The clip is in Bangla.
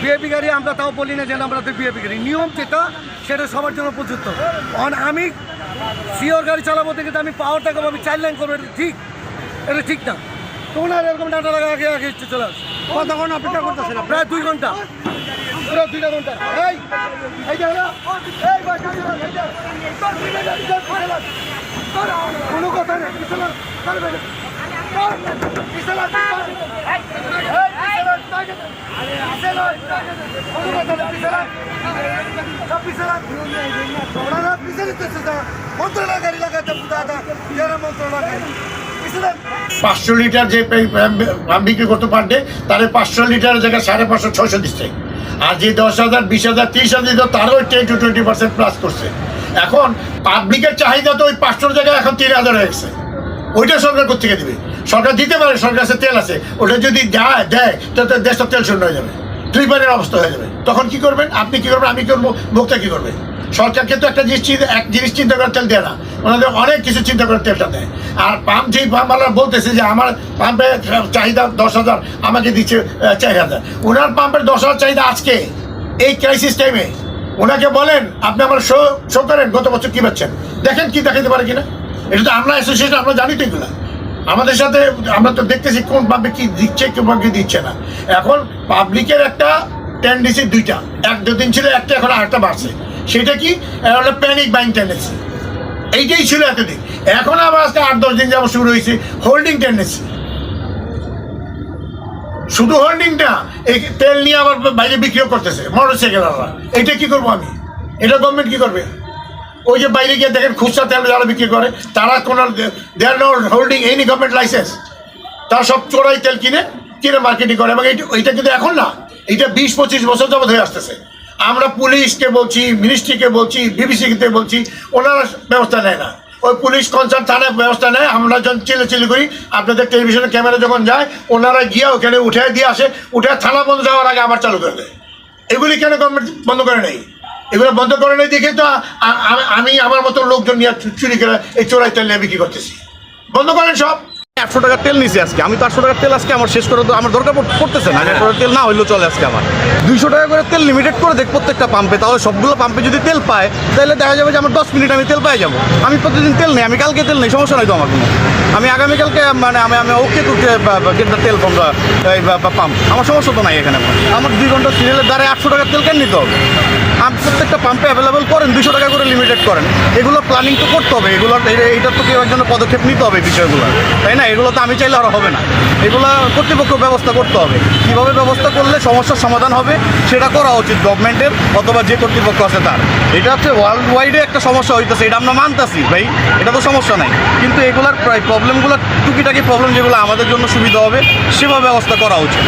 বিএপি গাড়ি আমরা তাও বলি না যে আমরা তো বিএপি গাড়ি, নিয়ম যেটা সেটা সবার জন্য প্রযুক্ত। আমি সিওর গাড়ি চালাবো থেকে আমি পাওয়ার দেখাবো, আমি 4 লাইন করবো, এটা ঠিক না। তখন আর এরকম ডাটা লাগা আগে আগে চলে আসে। কতক্ষণ অপেক্ষা করতেছে? প্রায় 2 ঘন্টা, পুরো 2 ঘন্টা। কোনো কথা নেই, গাড়ি লাগাতে 500 লিটার যে পাম্প বিক্রি করতে পারবে তারে 500 লিটারের জায়গায় 550 600 দিচ্ছে। আর যে 10,000 20,000 30,000 দিত তারও 10 to 20% প্লাস করছে। এখন পাবলিকের চাহিদা তো ওই 500 জায়গায় এখন 3,000 হয়ে গেছে। ওইটা সরকার কোথেকে দিবে? সরকার দিতে পারে, সরকার কাছে তেল আছে, ওটা যদি দেয় তো দেশটা তেল শূন্য হয়ে যাবে, ট্রিপারের অবস্থা হয়ে যাবে। তখন কি করবেন? আপনি কি করবেন, আমি করবো, ভোক্তা কি করবে? সরকারকে তো একটা জিনিস চিন্তা করে তেল দেয় না, ওনাদের অনেক কিছু চিন্তা করে তেলটা দেয়। আর পাম্প যেই পাম্পওয়ালা বলতেছে যে আমার পাম্পের চাহিদা 10,000, আমাকে দিচ্ছে 4,000, ওনার পাম্পের 10,000 চাহিদা আজকে এই ক্রাইসিস টাইমে। ওনাকে বলেন আপনি আমার শো করেন গত বছর কী পাচ্ছেন, দেখেন কি দেখাতে পারে কিনা। এটা তো আমরা অ্যাসোসিয়েশন, আমরা জানি তো এগুলো। আমাদের সাথে আমরা তো দেখতেছি কোন পাম্পে কি দিচ্ছে, কোন পাম্পে দিচ্ছে না। এখন পাবলিকের একটা টেন্ডেন্সি দুইটা, 1-2 দিন ছিল, একটা এখন আরেকটা বাড়ছে। সেটা কি? হলো প্যানিক বাইং টেন্ডেন্সি। এইটাই ছিল এতদিন। এখন আবার আজকে 8-10 দিন যাবো শুরু হয়েছে হোল্ডিং টেন্ডেন্সি। শুধু হোল্ডিংটা, এই তেল নিয়ে আবার বাইরে বিক্রিও করতেছে মোটরসাইকেল। এটা কি করবো আমি? এটা গভর্নমেন্ট কি করবে? ওই যে বাইরে গিয়ে দেখেন খুচরা তেল যারা বিক্রি করে তারা কোনো there no holding any government licence, তারা সব চোরাই তেল কিনে মার্কেটিং করে। এবং এইটা কিন্তু এখন না, এইটা 20-25 বছর যাবত হয়ে আসতেছে। আমরা পুলিশকে বলছি, মিনিস্ট্রিকে বলছি, বিবিসিকে বলছি, ওনারা ব্যবস্থা নেয় না। ওই পুলিশ কনসার্ন থানায় ব্যবস্থা নেয়, আমরা যখন চিল্লাচিল্লি করি, আপনাদের টেলিভিশনের ক্যামেরা যখন যায়, ওনারা গিয়ে ওখানে উঠে দিয়ে আসে, উঠে থানা বন্ধ যাওয়ার আগে আবার চালু করে দেয়। এগুলি কেন গভর্নমেন্ট বন্ধ করে নেই? এগুলো বন্ধ করে নেই দেখে তো আমি আমার মতো লোকজন নিয়ে চুরি করে এই চোরাই তেল নিয়ে বিক্রি করতেছি। বন্ধ করেন সব। 800 টাকার তেল নিছি আজকে, আমি তো 800 টাকার তেল আজকে আমার শেষ করে তো আমার দরকার পড়তেছে না। 800 টাকার তেল না হইলেও চলে আজকে আমার 200 টাকা করে তেল লিমিটেড করে দেখ প্রত্যেকটা পাম্পে। তাহলে সবগুলো পাম্পে যদি তেল পায় তাহলে দেখা যাবে যে আমার 10 মিনিট আমি তেল পাই যাবো। আমি প্রতিদিন তেল নেই, আমি কালকে তেল নেই, সমস্যা নাই তো আমার কোনো। আমি আগামীকালকে মানে আমি ওকে তেল পাম্প, আমার সমস্যা তো নাই এখানে। আমার 2 ঘন্টা সিরিয়ালের দ্বারা 800 টাকার তেল কেন নিতে হবে? আপনি প্রত্যেকটা পাম্পে অ্যাভেলেবল করেন, 200 টাকা করে লিমিটেড করেন। এগুলো প্ল্যানিং তো করতে হবে, এগুলো এইটার তো কেউ একজনের পদক্ষেপ নিতে হবে বিষয়গুলো, তাই না? এগুলো তো আমি চাইলে আর হবে না, এগুলো কর্তৃপক্ষ ব্যবস্থা করতে হবে। কীভাবে ব্যবস্থা করলে সমস্যার সমাধান হবে সেটা করা উচিত গভর্নমেন্টের অথবা যে কর্তৃপক্ষ আছে তার। এটা হচ্ছে ওয়ার্ল্ড ওয়াইডে একটা সমস্যা হইতেছে, এটা আমরা মানতেছি ভাই, এটা তো সমস্যা নাই। কিন্তু এগুলার প্রবলেমগুলো টুকিটাকি প্রবলেম যেগুলো আমাদের জন্য সুবিধা হবে সেভাবে ব্যবস্থা করা উচিত।